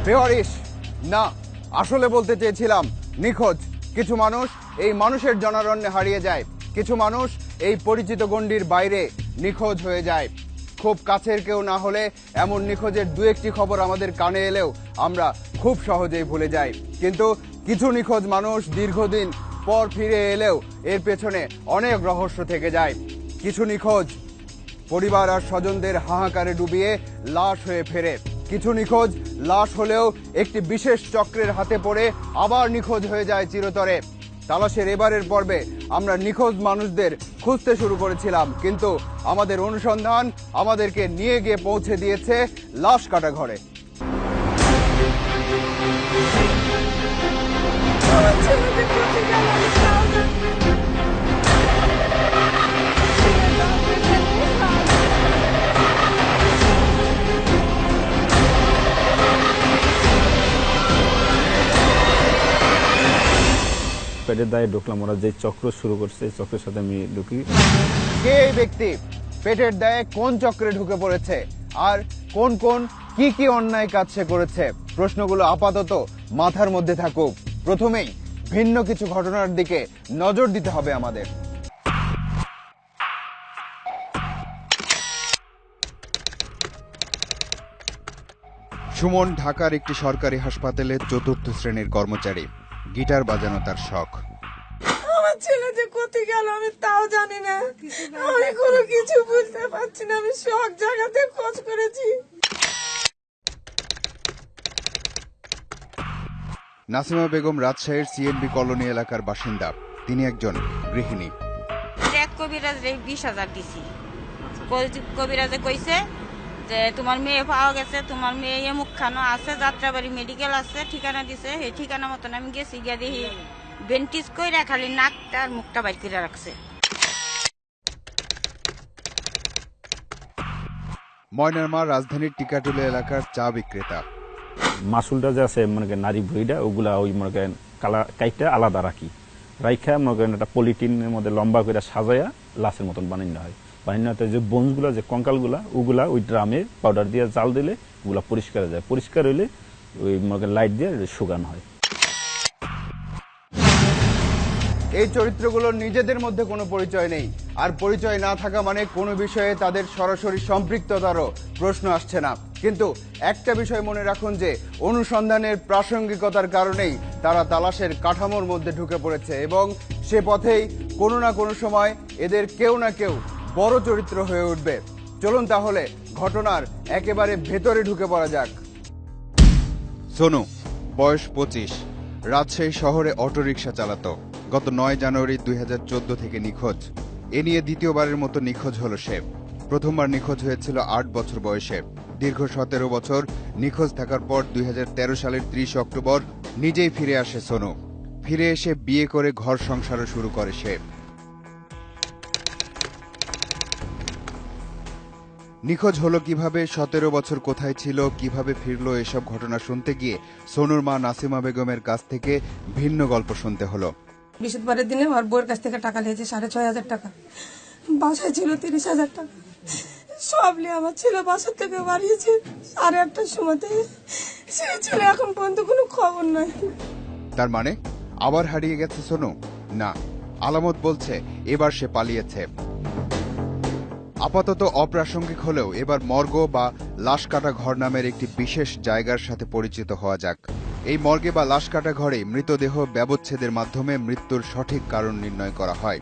বেওয়ারিশ না, আসলে বলতে চেয়েছিলাম নিখোঁজ। কিছু মানুষ এই মানুষের জনারণ্যে হারিয়ে যায়, কিছু মানুষ এই পরিচিত গণ্ডির বাইরে নিখোঁজ হয়ে যায়। খুব কাছের কেউ না হলে এমন নিখোঁজের দু একটি খবর আমাদের কানে এলেও আমরা খুব সহজেই ভুলে যাই, কিন্তু কিছু নিখোঁজ মানুষ দীর্ঘদিন পর ফিরে এলেও এর পেছনে অনেক রহস্য থেকে যায়। কিছু নিখোঁজ পরিবার আর স্বজনদের হাহাকারে ডুবিয়ে লাশ হয়ে ফেরে, কিছু নিখোঁজ লাশ হলেও একটি বিশেষ চক্রের হাতে পড়ে আবার নিখোঁজ হয়ে যায় চিরতরে। তালাশের এবারের পর্বে আমরা নিখোঁজ মানুষদের খুঁজতে শুরু করেছিলাম, কিন্তু আমাদের অনুসন্ধান আমাদেরকে নিয়ে গিয়ে পৌঁছে দিয়েছে লাশ কাটা ঘরে। পেটের দায়ে ঢুকলাম, ওরা যে চক্র শুরু করছে এই চক্রের সাথে আমি ঢুকি। কে এই ব্যক্তি? পেটের দায়ে কোন চক্রে ঢুকে পড়েছে? আর কোন কোন কি অন্যায় কাজ সে করেছে? প্রশ্নগুলো আপাতত মাথার মধ্যে থাকুক। প্রথমেই ভিন্ন কিছু ঘটনার দিকে নজর দিতে হবে আমাদের। সুমন ঢাকার একটি সরকারি হাসপাতালে ৪র্থ শ্রেণীর কর্মচারী। গিটার বাজানো তার শখ। আমার ছেলে যে কোথায় গেল আমি তাও জানি না, আমি কোনো কিছু বুঝতে পারছি না। আমি সব জায়গাতে খোঁজ করেছি। নাসিমা বেগম রাজশাহীর সিএনবি কলোনি এলাকার বাসিন্দা। তিনি একজন গৃহিণী। কবিরাজ 20,000 দিছি। কবিরাজে কইছে যে তোমার মেয়ে পাওয়া গেছে, তোমার মেয়ে মুখখানো আছে, যাত্রাবাড়ি মেডিকেল আছে, ঠিকানা দিছে। এই ঠিকানা মতন আমি গেছি, গিয়া দেখি বেন্টিস কইরা খালি নাকটা আর মুখটা বাইর করে রাখছে। ময়নার মা রাজধানীর টিকাটুলি এলাকার চা বিক্রেতা। মাসুলটা যে আছে মনে করেন নারী ভুঁড়িটা, ওগুলা ওই মনে করেন কাইটা আলাদা রাখি, রাইখা মনে করেন একটা পলিটিনের মধ্যে লম্বা করে সাজাইয়া লাশের মতন বানানো হয়। বানানো যে বোনসগুলা, যে কঙ্কালগুলা, ওগুলা ওই ড্রামে পাউডার দিয়ে জাল দিলে ওগুলা পরিষ্কার হয়ে যায়। পরিষ্কার হইলে ওই মনে করেন লাইট দিয়ে শুকানো হয়। এই চরিত্রগুলোর নিজেদের মধ্যে কোনো পরিচয় নেই, আর পরিচয় না থাকা মানে কোনো বিষয়ে তাদের সরাসরি সম্পৃক্ততারও প্রশ্ন আসছে না। কিন্তু একটা বিষয় মনে রাখুন যে অনুসন্ধানের প্রাসঙ্গিকতার কারণেই তারা তালাশের কাঠামোর মধ্যে ঢুকে পড়েছে, এবং সে পথেই কোনো না কোনো সময় এদের কেউ না কেউ বড় চরিত্র হয়ে উঠবে। চলুন তাহলে ঘটনার একেবারে ভেতরে ঢুকে পড়া যাক। সোনু, বয়স 25, রাজশাহী শহরে অটোরিকশা চালাতো। গত 9 জানুয়ারি 2014 থেকে নিখোঁজ। এ নিয়ে দ্বিতীয়বারের মতো নিখোঁজ হলো সে। প্রথমবার নিখোঁজ হয়েছিল 8 বছর বয়সে। দীর্ঘ 17 বছর নিখোঁজ থাকার পর 2013 সালের 30 অক্টোবর নিজেই ফিরে আসে সোনু। ফিরে এসে বিয়ে করে ঘর সংসারও শুরু করে সে। নিখোঁজ হলো কিভাবে, 17 বছর কোথায় ছিল, কিভাবে ফিরলো, এসব ঘটনা শুনতে গিয়ে সোনুর মা নাসিমা বেগমের কাছ থেকে ভিন্ন গল্প শুনতে হলো। বৃহস্পতিবারের দিনে আমার বউয়ের কাছ থেকে টাকা নিয়েছে 6,500 টাকা। বাসায় ছিল 30,000 টাকা। সব নিয়ে আমার ছেলে বাসার থেকে বাড়িয়েছে 8:30টার সময়তে। সেই ছেলে এখন পর্যন্ত কোনো খবর নাই। তার মানে আবার হারিয়ে গেছে সোনু? না, আলামত বলছে এবার সে পালিয়েছে। আপাতত অপ্রাসঙ্গিক হলেও এবার মর্গ বা লাশ কাটা ঘর নামের একটি বিশেষ জায়গার সাথে পরিচিত হওয়া যাক। এই মর্গে বা লাশ কাটা ঘরে মৃতদেহ ব্যবচ্ছেদের মাধ্যমে মৃত্যুর সঠিক কারণ নির্ণয় করা হয়।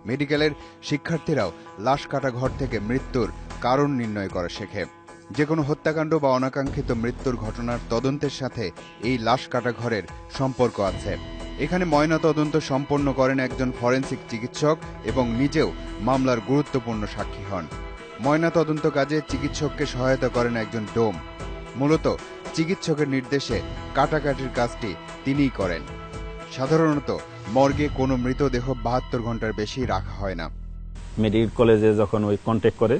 মেডিকেলের শিক্ষার্থীরাও লাশ কাটা ঘর থেকে মৃত্যুর কারণ নির্ণয় করা শেখে। যে কোনো হত্যাকাণ্ড বা অনাকাঙ্ক্ষিত মৃত্যুর ঘটনার তদন্তের সাথে এই লাশ কাটা ঘরের সম্পর্ক আছে। এখানে ময়নাতদন্ত সম্পন্ন করেন একজন ফরেনসিক চিকিৎসক এবং নিজেও মামলার গুরুত্বপূর্ণ সাক্ষী হন। ময়নাতদন্ত কাজে চিকিৎসককে সহায়তা করেন একজন ডোম। মূলত চিকিৎসকের নির্দেশে কাটাকাটির কাজটি তিনিই করেন। সাধারণত মর্গে কোনো মৃতদেহ 72 ঘন্টার বেশি রাখা হয় না। মেডিকেল কলেজে যখন ওই কন্ট্যাক্ট করে,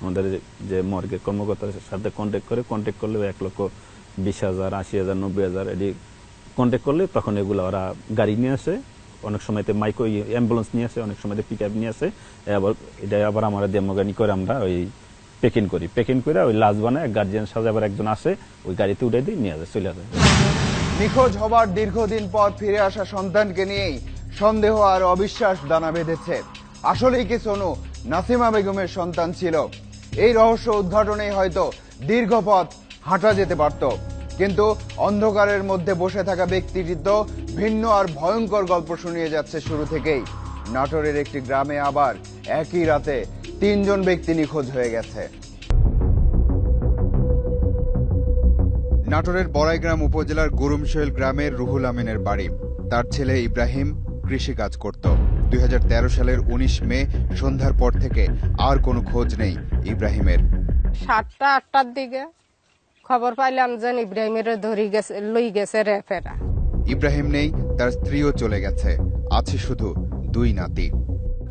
আমাদের যে মর্গের কর্মকর্তার সাথে কন্ট্যাক্ট করলে 1,20,000, 80,000, 90,000 এটি কন্ট্যাক্ট করলে তখন এগুলো ওরা গাড়ি নিয়ে আসে। অনেক সময়তে মাইক্রো অ্যাম্বুলেন্স নিয়ে আসে, অনেক সময়তে পিক আপ নিয়ে আসে। এটা আবার আমরা ডেমোগানি করে আমরা ওই পেকিং করি, পেকিং করে ওই লাশ বানায় গার্জিয়ান সাজাবার একজন আসে, ওই গাড়িতে উঠে দিই, নিয়ে যায়, চলে যায়। নিখোঁজ হবার দীর্ঘদিন পর ফিরে আসা সন্তানকে নিয়েই সন্দেহ আর অবিশ্বাস দানা বেঁধেছে। আসলেই কি সোনু নাসিমা বেগমের সন্তান ছিল? এই রহস্য উদ্ঘাটনেই হয়তো দীর্ঘ পথ হাঁটা যেতে পারত, কিন্তু অন্ধকারের মধ্যে বসে থাকা ব্যক্তিটি তো ভিন্ন আর ভয়ঙ্কর গল্প শুনিয়ে যাচ্ছে শুরু থেকেই। নাটোরের একটি গ্রামে আবার একই রাতে 3 জন ব্যক্তি নিখোঁজ হয়ে গেছে। নাটোরের বড়াইগ্রাম উপজেলার গুরুমশৈল গ্রামের রুহুল আমিনের বাড়ি। তার ছেলে ইব্রাহিম কৃষিকাজ করত। 2013 সালের 19 মে সন্ধ্যার পর থেকে আর কোনো খোঁজ নেই ইব্রাহিমের। 7টা 8টার দিকে খবর পাইলাম যে ইব্রাহিমের লই গেছে রেফেরা। ইব্রাহিম নেই, তার স্ত্রীও চলে গেছে, আছে শুধু 2 নাতি।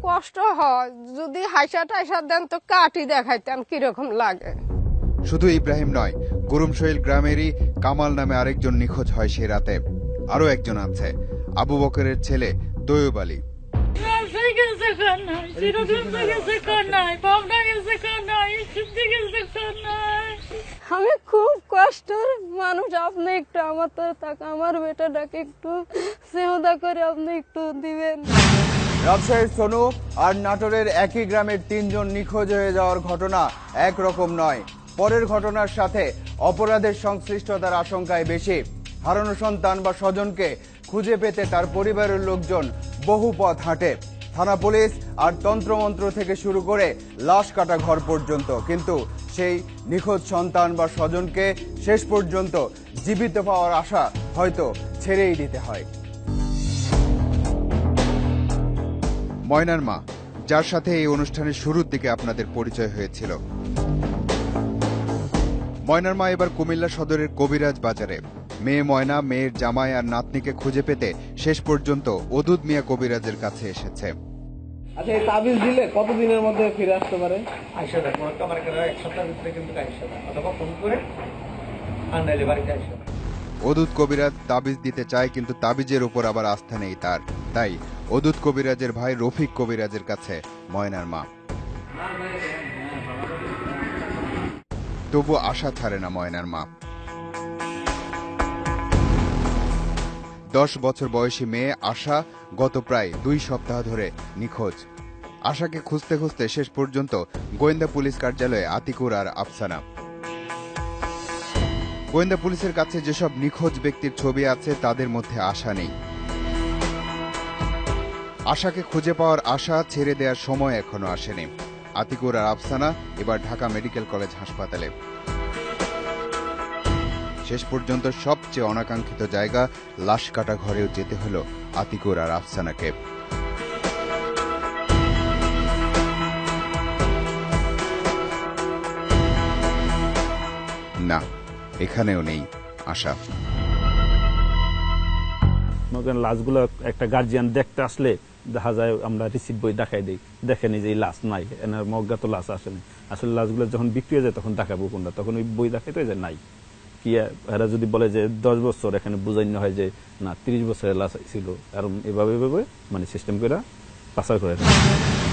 কষ্ট হয়, যদি হাইসা টাইসা দেন তো কাটি দেখাইতাম কিরকম লাগে। শুধু ইব্রাহিম নয়, গুরুমশৈল গ্রামেরই কামাল নামে আরেকজন নিখোঁজ হয় সে রাতে। আরো একজন আছে, আবু বকরের ছেলে তৈয়ব আলী। আমি খুব কষ্টের মানুষ, আপনি একটু আমার তো আমার বেটাটাকে একটু সেহদা করে আপনি একটু দিবেন। রাজশাহীর সোনু আর নাটোরের একই গ্রামের 3 জন নিখোঁজ হয়ে যাওয়ার ঘটনা একরকম নয়। পরের ঘটনার সাথে অপরাধের সংশ্লিষ্টতার আশঙ্কায় বেশি। হারানো সন্তান বা স্বজনকে খুঁজে পেতে তার পরিবারের লোকজন বহু পথ হাঁটে, থানা পুলিশ আর তন্ত্রমন্ত্র থেকে শুরু করে লাশ কাটা ঘর পর্যন্ত, কিন্তু সেই নিখোঁজ সন্তান বা স্বজনকে শেষ পর্যন্ত জীবিত পাওয়ার আশা হয়তো ছেড়েই দিতে হয়। ময়নার মা, যার সাথে এই অনুষ্ঠানের শুরুর দিকে আপনাদের পরিচয় হয়েছিল। ময়নার মা এবার কুমিল্লা সদরের কবিরাজ বাজারে। মেয়ে ময়না মেয়ের জামাই আর নাতনিকে খুঁজে পেতে শেষ পর্যন্ত ওদুদ মিয়া কবিরাজের কাছে এসেছে। আচ্ছা, এই তাবিজ দিলে কতদিনের মধ্যে ফিরে আসতে পারে? আইসা দেখো, আমার এক সপ্তাহের ভিতরে কিন্তু আইসা অথবা ফোন করে আর নাইলে বাড়িতে আইসা। ওদুদ কবিরাজ তাবিজ দিতে চায়, কিন্তু তাবিজের উপর আবার আস্থা নেই তার। তাই ওদুদ কবিরাজের ভাই রফিক কবিরাজের কাছে ময়নার মা। তবু আশা ছাড়ে না ময়নার মা। 10 বছর বয়সী মেয়ে আশা গত প্রায় 2 সপ্তাহ ধরে নিখোঁজ। আশাকে খুঁজতে খুঁজতে শেষ পর্যন্ত গোয়েন্দা পুলিশ কার্যালয়ে আতিকুর আর আফসানা। গোয়েন্দা পুলিশের কাছে যেসব নিখোঁজ ব্যক্তির ছবি আছে তাদের মধ্যে আশা নেই। আশাকে খুঁজে পাওয়ার আশা ছেড়ে দেওয়ার সময় এখনো আসেনি। আতিকুর আর আফসানা এবার ঢাকা মেডিকেল কলেজ হাসপাতালে। শেষ পর্যন্ত সবচেয়ে অনাকাঙ্ক্ষিত জায়গা লাশ কাটা ঘরেও যেতে হলো আতিকুর আর আফসানাকে। না, এখানেও নেই আশা। লাশগুলো একটা গার্জিয়ান দেখতে আসলে দেখা যায় আমরা রিসিট বই দেখাই দিই, দেখেনি যে লাশ নাই, এনার মজ্ঞাত লাশ আসেনি। আসলে লাশগুলো যখন বিক্রি হয়ে যায় তখন দেখাবো কোনটা, তখন ওই বই দেখাইতে যে নাই কি। এরা যদি বলে যে 10 বছর, এখানে বুঝাইনো হয় যে না 30 বছরের লাশ ছিল, আর এভাবে মানে সিস্টেম করে পাচার করে।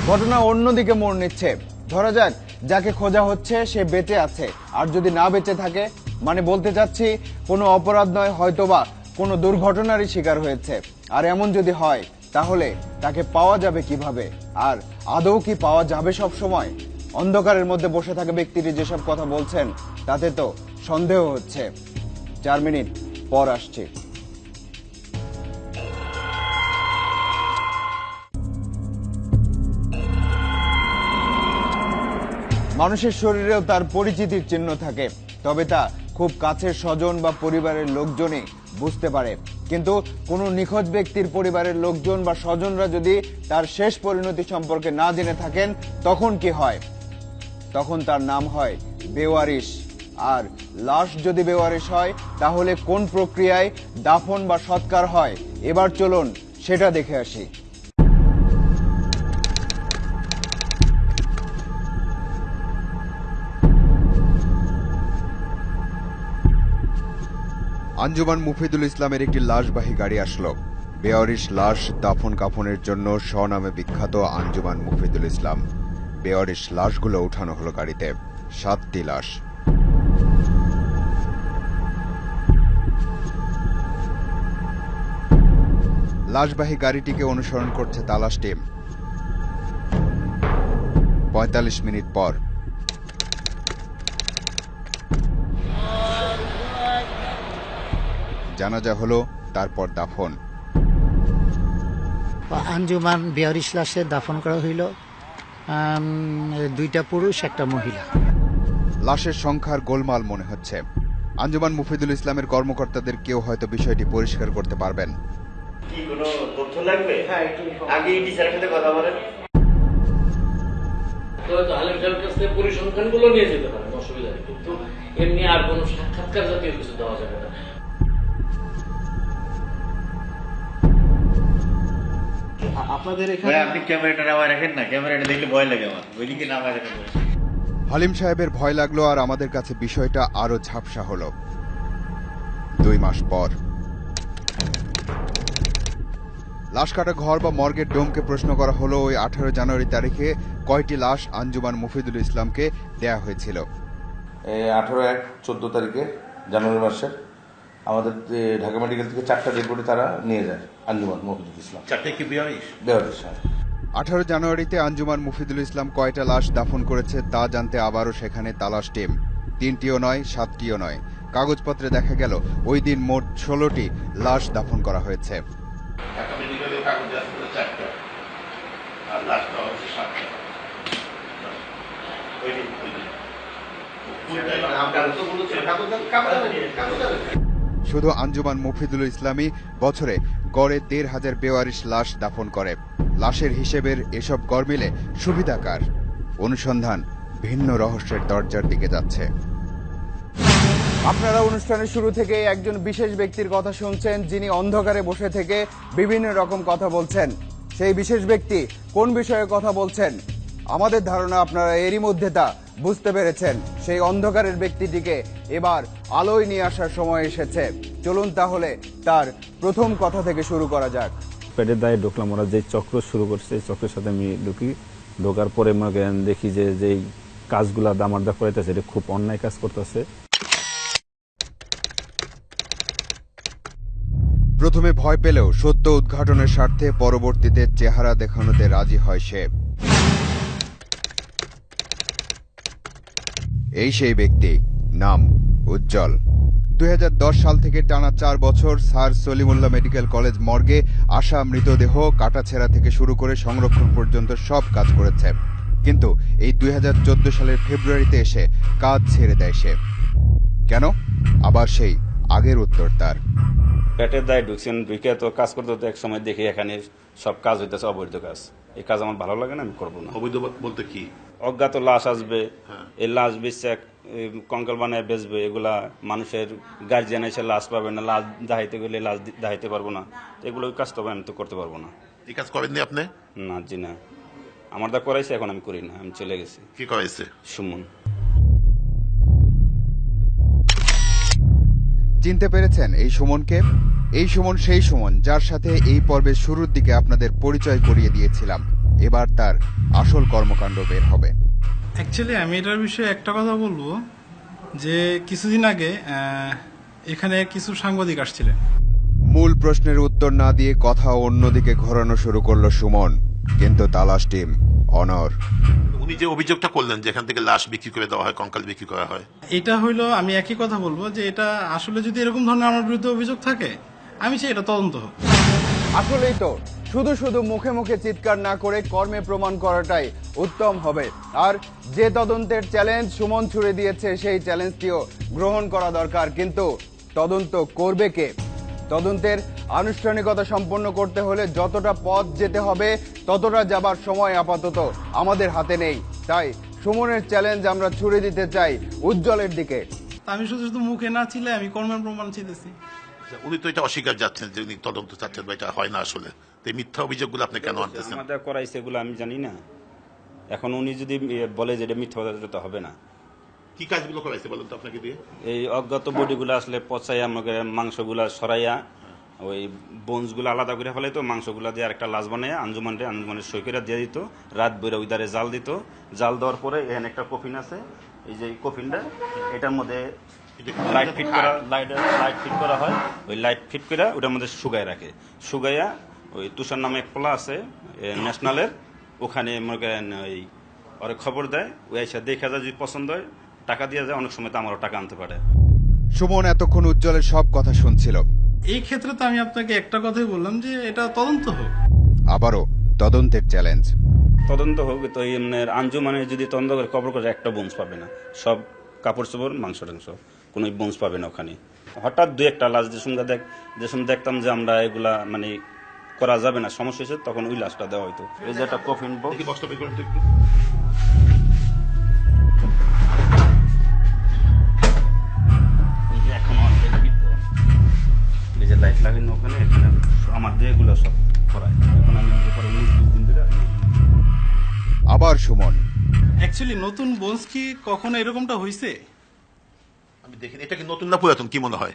ঘটনা অন্যদিকে মোড় নিচ্ছে। ধরা যাক যাকে খোঁজা হচ্ছে সে বেঁচে আছে, আর যদি না বেঁচে থাকে, মানে বলতে চাচ্ছি কোনো অপরাধ নয়, হয়তোবা কোনো দুর্ঘটনারই শিকার হয়েছে। আর এমন যদি হয় তাহলে তাকে পাওয়া যাবে কিভাবে? আর আদৌ কি পাওয়া যাবে সব সময়? অন্ধকারের মধ্যে বসে থাকা ব্যক্তিটি যেসব কথা বলছেন তাতে তো সন্দেহ হচ্ছে। 4 মিনিট পর আসছে। মানুষের শরীরেও তার পরিচিতির চিহ্ন থাকে, তবে তা খুব কাছের স্বজন বা পরিবারের লোকজনই বুঝতে পারে। কিন্তু কোনো নিখোঁজ ব্যক্তির পরিবারের লোকজন বা স্বজনরা যদি তার শেষ পরিণতি সম্পর্কে না জেনে থাকেন তখন কি হয়? তখন তার নাম হয় বেওয়ারিশ। আর লাশ যদি বেওয়ারিশ হয় তাহলে কোন প্রক্রিয়ায় দাফন বা সৎকার হয়? এবার চলুন সেটা দেখে আসি। আঞ্জুমান মুফিদুল ইসলামের একটি লাশবাহী গাড়ি আসলো। বেওয়ারিশ লাশ দাফন কাফনের জন্য স্বনামে বিখ্যাত আঞ্জুমান মুফিদুল ইসলাম। বেওয়ারিশ লাশগুলো উঠানো হলো গাড়িতে। 7টি লাশ। লাশবাহী গাড়িটিকে অনুসরণ করছে তালাশ টিম। 45 মিনিট পর জানাজা হলো, তারপর দাফন। আঞ্জুমান বেয়ারিশ লাশে দাফন করা হইল, 2টা পুরুষ 1টা মহিলা। লাশের সংখ্যার গোলমাল মনে হচ্ছে। আঞ্জুমান মুফিদুল ইসলামের কর্মকর্তাদের কেউ হয়তো বিষয়টি পরিষ্কার করতে পারবেন। কি কোনো তথ্য লাগবে? হ্যাঁ, আগে ইডি স্যারের সাথে কথা বলেন। তো আলেম সাহেবের কাছ থেকে পরিসংখ্যানগুলো নিয়ে যেতে পারেন, অসুবিধা নেই, কিন্তু এমনি আর কোনো সাক্ষাৎকার জাতীয় কিছু দেওয়া যাবে না। আপনাদের এখানে আপনি ক্যামেরাটা নামায় রাখেন না, ক্যামেরাটা দেখলে ভয় লাগে আমার, ওইদিকে নামায় রাখেন। হালিম সাহেবের ভয় লাগলো, আর আমাদের কাছে বিষয়টা আরো ঝাপসা হলো। 2 মাস পর লাশ কাটা ঘর বা মর্গের ডোমকে প্রশ্ন করা হলো, ওই 18 জানুয়ারি তারিখে কয়টি লাশ আঞ্জুমান মুফিদুল ইসলামকে দেয়া হয়েছিল? 18/1/14 তারিখে জানুয়ারি মাসের আমাদের ঢাকা মেডিকেল থেকে 4টা রিপোর্টে তারা নিয়ে যায় আঞ্জুমান মুফিদুল ইসলাম। 4টে কি বেয়ারিশ? 18 জানুয়ারিতে আঞ্জুমান মুফিদুল ইসলাম কয়টা লাশ দাফন করেছে তা জানতে আবারও সেখানে তালাশ টিম। 3টিও নয়, 7টিও নয়। কাগজপত্রে দেখা গেল ওই দিন মোট 16টি লাশ দাফন করা হয়েছে। শুধু আঞ্জুমান মুফিদুল ইসলামই বছরে গড়ে 1,500 বেওয়ারিশ লাশ দাফন করে। লাশের হিসেবের এসব গড় মিলে সুবিধাকার। অনুসন্ধান ভিন্ন রহস্যের দরজার দিকে যাচ্ছে। আপনারা অনুষ্ঠানের শুরু থেকে একজন বিশেষ ব্যক্তির কথা শুনছেন, যিনি অন্ধকারে বসে থেকে বিভিন্ন রকম কথা বলছেন। সেই বিশেষ ব্যক্তি কোন বিষয়ে কথা বলছেন? আমাদের ধারণা আপনারা এরই মধ্যে তা বুঝতে পেরেছেন। সেই অন্ধকারের ব্যক্তিটিকে এবার আলোয় নিয়ে আসার সময় এসেছে। চলুন তাহলে তার প্রথম কথা থেকে শুরু করা যাক। পেটের দায়ে ঢুকলাম, ওরা যে চক্র শুরু করছে এই চক্রের সাথে আমি ঢুকি। ঢোকার পরে দেখি যে যেই কাজগুলা দামারদা করাইতেছে এটা খুব অন্যায় কাজ করতেছে। প্রথমে ভয় পেলেও সত্য উদ্ঘাটনের স্বার্থে পরবর্তীতে চেহারা দেখানোতে রাজি হয় সে। এই সেই ব্যক্তি, নাম উজ্জ্বল। 2010 সাল থেকে টানা 4 বছর স্যার সলিমুল্লাহ মেডিকেল কলেজ মর্গে আসা মৃতদেহ কাটাছেঁড়া থেকে শুরু করে সংরক্ষণ পর্যন্ত সব কাজ করেছে। কিন্তু এই 2014 সালের ফেব্রুয়ারিতে এসে কাজ ছেড়ে দেয় সে। কেন? আবার সেই আগের উত্তর তার। পেটের দায়ে ঢুকছেন, ঢুকে তো কাজ করতে হতো, এক সময় দেখি এখানে সব কাজ হইতেছে অবৈধ কাজ। এই কাজ আমার ভালো লাগে না, আমি করবো না। অবৈধ বলতে কি? অজ্ঞাত লাশ আসবে, এই লাশ বেচে কঙ্কাল বানায় বেচবে। এগুলা মানুষের গার্জিয়ান এসে লাশ পাবে না, লাশ দাহাইতে গেলে লাশ দাহাইতে পারবো না। এগুলো কাজ তো আমি তো করতে পারবো না। এই কাজ করেননি আপনি? না জি না, আমার দা করাইছে, এখন আমি করি না, আমি চলে গেছি। কি করাইছে? সুমন। চিনতে পেরেছেন এই সুমনকে? এই সুমন সেই সুমন যার সাথে এই পর্বের শুরুর দিকে আপনাদের পরিচয় করিয়ে দিয়েছিলাম। এবার তার আসল কর্মকাণ্ড বের হবে। অ্যাকচুয়ালি আমি এটার বিষয়ে একটা কথা বলবো, যে কিছুদিন আগে এখানে কিছু সাংবাদিক আসছিলেন। মূল প্রশ্নের উত্তর না দিয়ে কথা অন্যদিকে ঘোরানো শুরু করলো সুমন। কিন্তু তালাশ টিম অনর। উনি যে অভিযোগটা করলেন যে এখান থেকে লাশ বিক্রি করে দেওয়া হয়, কঙ্কাল বিক্রি করা হয়, এটা হইলো, আমি একই কথা বলবো যে এটা আসলে যদি এরকম ধরনের আমার বিরুদ্ধে অভিযোগ থাকে, আমি চাই এটা তদন্ত হোক। আসলেই তো শুধু শুধু মুখে মুখে চিৎকার না করে কর্মে প্রমাণ করাটাই উত্তম হবে। আর যে তদন্তের চ্যালেঞ্জ সুমন ছুড়ে দিয়েছে, সেই চ্যালেঞ্জটিও গ্রহণ করা দরকার। কিন্তু তদন্ত করবে কে? তদন্তের আনুষ্ঠানিকতা সম্পন্ন করতে হলে যতটা পথ যেতে হবে ততটা যাবার সময় আপাতত আমাদের হাতে নেই। তাই সুমনের চ্যালেঞ্জ আমরা ছুড়ে দিতে চাই উজ্জ্বলের দিকে। আমি শুধু শুধু মুখে না ছিলে, আমি কর্মের প্রমাণ চাইতেছি। উনি তো এটা অস্বীকার যাচ্ছেন যে উনি তদন্ত চাচ্ছেন বা এটা হয় না। আসলে এই মিথ্যা অভিযোগগুলো আপনি কেন আনতেছেন? আমাদের করাইছে এগুলো আমি জানি না। এখন উনি যদি বলে যে এটা মিথ্যা কথা, তো হবে না। কি কাজগুলো করাইছে বলেন তো আপনাকে দিয়ে? এই অজ্ঞাত বডিগুলো আসলে পচাইয়া আমাকে মাংসগুলা সরাইয়া ওই বোনসগুলো আলাদা করে ফেলে, তো মাংসগুলা দিয়ে আরেকটা লাশ বানাইয়া আঞ্জুমানের সই করে দিয়ে দিত। রাত বইরা উইদারে জাল দিত। জাল দেওয়ার পরে এখানে একটা কফিন আছে, এই যে কফিনটা, এটার মধ্যে লাইট ফিট করা হয়। ওই লাইট ফিট করে ওটার মধ্যে শুকায় রাখে। শুকাইয়া ওই তুষার নামে এক পোলা আছে ন্যাশনালের, ওখানে মনে করেন ওই ওরে খবর দেয়, ওই এসে দেখা যায় যদি পছন্দ হয় টাকা দিয়ে যায়, অনেক সময় তো আমারও টাকা আনতে পারে। সুমন এতক্ষণ উজ্জ্বলের সব কথা শুনছিল। এই ক্ষেত্রে তো আমি আপনাকে একটা কথাই বললাম যে এটা তদন্ত হোক। আবারও তদন্তের চ্যালেঞ্জ। তদন্ত হোক, তো এই আঞ্জুমানে যদি তদন্ত করে কবর করে একটা বোনস পাবে না, সব কাপড় চোপড় মাংস টাংস কোনো বোনস পাবে না ওখানে। হঠাৎ দু একটা লাশ যে সময় দেখতাম যে আমরা এগুলা মানে করা যাবে না, সমস্যা হয়েছে, তখন ওই লাশটা দেওয়া হইতো। এই যে একটা কফিন বক্স, এই যে লাইট লাগানো ওখানে, এখানে আমার দিয়ে এগুলো সব করায়। এখন আমি পরে 19-20 দিন ধরে আবার সুমন, অ্যাকচুয়ালি নতুন বোনস কি কখনো এরকমটা হয়েছে? আমি দেখিনি। এটা কি নতুন না পুরাতন, কি মনে হয়?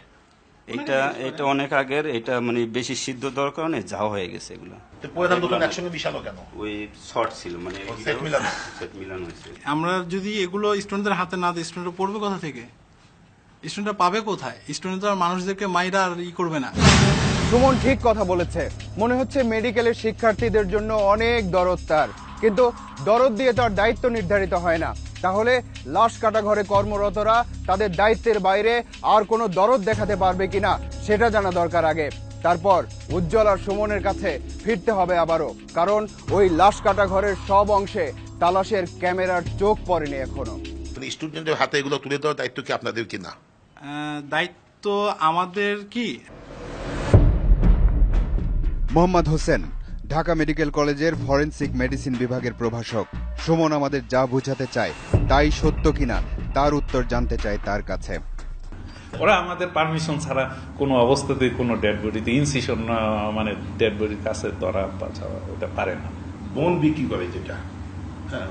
এটা অনেক আগের, এটা মানে বেশি সিদ্ধ দেওয়ার কারণে যাওয়া হয়ে গেছে এগুলো। পুরাতন নতুন একসঙ্গে মিশালো কেন? ওই শর্ট ছিল, মানে সেট মিলানো হয়েছে। আমরা যদি এগুলো স্টুডেন্টদের হাতে না দিই, স্টুডেন্টরা পড়বে কোথা থেকে? স্টুডেন্টরা পাবে কোথায়? স্টুডেন্ট তো আর মানুষদেরকে মাইরা আর করবে না। সুমন ঠিক কথা বলেছে। মনে হচ্ছে মেডিকেলের শিক্ষার্থীদের জন্য অনেক দরদ তার, কিন্তু দরদ দিয়ে তার দায়িত্ব নির্ধারিত হয় না। তাহলে লাশ কাটা ঘরে কর্মরতরা তাদের দায়িত্বের বাইরে আর কোনো দরদ দেখাতে পারবে কিনা সেটা জানা দরকার আগে। তারপর উজ্জ্বল আর সুমনের কাছে ফিরতে হবে আবারও, কারণ ওই লাশ কাটা ঘরের সব অংশে তালাশের ক্যামেরার চোখ পড়েনি এখনো। স্টুডেন্টের হাতে এগুলো তুলে দেওয়ার দায়িত্ব কি আপনাদের কিনা? দায়িত্ব আমাদের কি? মোহাম্মদ হোসেন, ঢাকা মেডিকেল কলেজের ফরেনসিক মেডিসিন বিভাগের প্রভাষক। সুমন আমাদের যা বোঝাতে চায় তাই সত্য কিনা তার উত্তর জানতে চায় তার কাছে। ওরা আমাদের পারমিশন ছাড়া কোনো অবস্থাতেই কোনো ডেড বডিতে ইনসিশন মানে ডেড বডির কাছে ধরা ওটা পারে না। বোন বিক্রি করে যেটা, হ্যাঁ,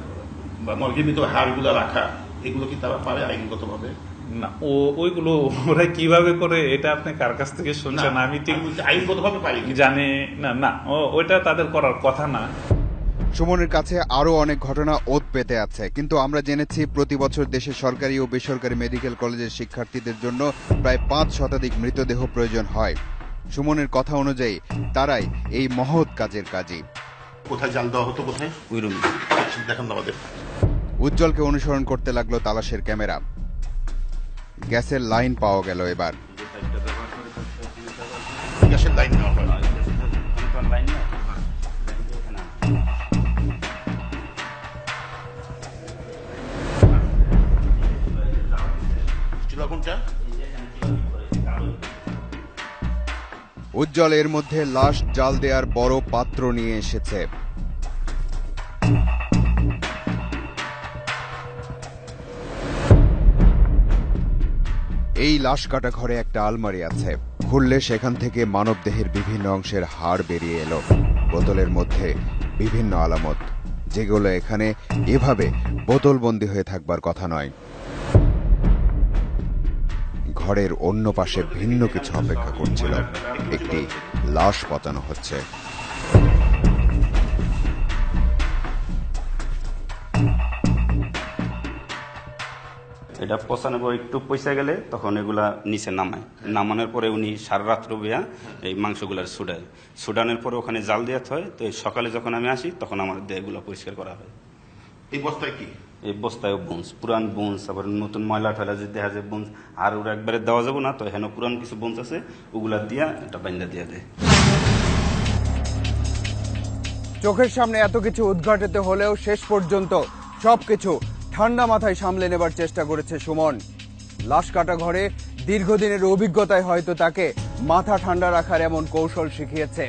বা মর্গের ভিতরে হাড়গুলো রাখা, এগুলো কি তারা পারে আইনগতভাবে? না, ওইগুলো ওরা কিভাবে করে এটা আপনি কার কাছ থেকে শুনছেন? আমি ঠিক আইনগতভাবে পারি জানি না, ওইটা তাদের করার কথা না। সুমনের কাছে আরো অনেক ঘটনা ওত পেতে আছে, কিন্তু আমরা জেনেছি প্রতি বছর দেশের সরকারি ও বেসরকারি মেডিকেল কলেজের শিক্ষার্থীদের জন্য প্রায় 5 শতাধিক মৃতদেহ প্রয়োজন হয়। সুমনের কথা অনুযায়ী তারাই এই মহৎ কাজের কাজী। কোথায় জাল দেওয়া হতো? কোথায়? ওই রুমে। দেখেন আমাদের। উজ্জ্বলকে অনুসরণ করতে লাগলো তালাশের ক্যামেরা। গ্যাসের লাইন পাওয়া গেল এবার। গ্যাসের লাইন নেওয়া হয়। উজ্জ্বল এর মধ্যে লাশ জাল দেওয়ার বড় পাত্র নিয়ে এসেছে। এই লাশ কাটা ঘরে একটা আলমারি আছে। খুললে সেখান থেকে মানবদেহের বিভিন্ন অংশের হাড় বেরিয়ে এলো। বোতলের মধ্যে বিভিন্ন আলামত, যেগুলো এখানে এভাবে বোতলবন্দি হয়ে থাকবার কথা নয়। ঘরের অন্য পাশে ভিন্ন কিছু অপেক্ষা করছিল। একটি লাশ পচানো হচ্ছে। এটা পচানোর পর একটু পয়সা গেলে তখন এগুলা নিচে নামানোর পরে উনি সারা রাত্র বিয়া এই মাংসগুলার সুডানের পরে ওখানে জাল দেওয়া হয়। তো সকালে যখন আমি আসি তখন আমার দেহগুলো পরিষ্কার করা হয়। এই বস্তায় কি? এই বস্তায় বোনস, পুরান বোনস, আবার নতুন ময়লা ঠয়লা যদি দেখা যায় বোনস, আর ওরা একবারে দেওয়া যাবো না, তো হেন পুরান কিছু বোনস আছে, ওগুলা দিয়া এটা বাইন্দা দিয়ে দেয়। চোখের সামনে এত কিছু উদ্ঘাটিত হলেও শেষ পর্যন্ত সবকিছু ঠান্ডা মাথায় সামলে নেবার চেষ্টা করেছে সুমন। লাশ কাটা ঘরে দীর্ঘদিনের অভিজ্ঞতায় হয়তো তাকে মাথা ঠান্ডা রাখার এমন কৌশল শিখিয়েছে।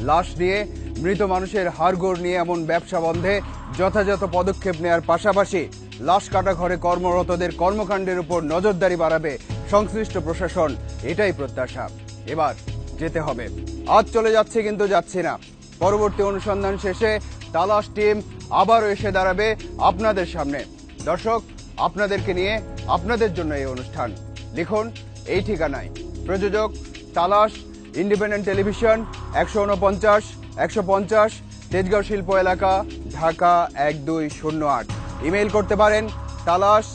লাশ নিয়ে, মৃত মানুষের হাড়গোড় নিয়ে এমন ব্যবসা বন্ধে যথাযথ পদক্ষেপ নেওয়ার পাশাপাশি লাশ কাটা ঘরে কর্মরতদের কর্মকাণ্ডের উপর নজরদারি বাড়াবে সংশ্লিষ্ট প্রশাসন, এটাই প্রত্যাশা। এবার যেতে হবে। আজ চলে যাচ্ছে, কিন্তু যাচ্ছি না। পরবর্তী অনুসন্ধান শেষে তালাশ টিম আবারও এসে দাঁড়াবে আপনাদের সামনে। দর্শক, আপনাদেরকে নিয়ে, আপনাদের জন্য এই অনুষ্ঠান। লিখুন এই ঠিকানায়। প্রযোজক তালাশ, ইন্ডিপেন্ডেন্ট টেলিভিশন, 149-150 তেজগাঁও শিল্প এলাকা, ঢাকা 1208। ইমেইল করতে পারেন তালাশ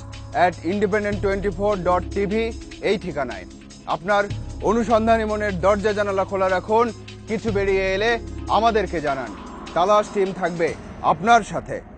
independent24.tv এই ঠিকানায়। আপনার অনুসন্ধানী মনের দরজা জানালা খোলা রাখুন, কিছু বেরিয়ে এলে আমাদেরকে জানান। তালাশ টিম থাকবে আপনার সাথে।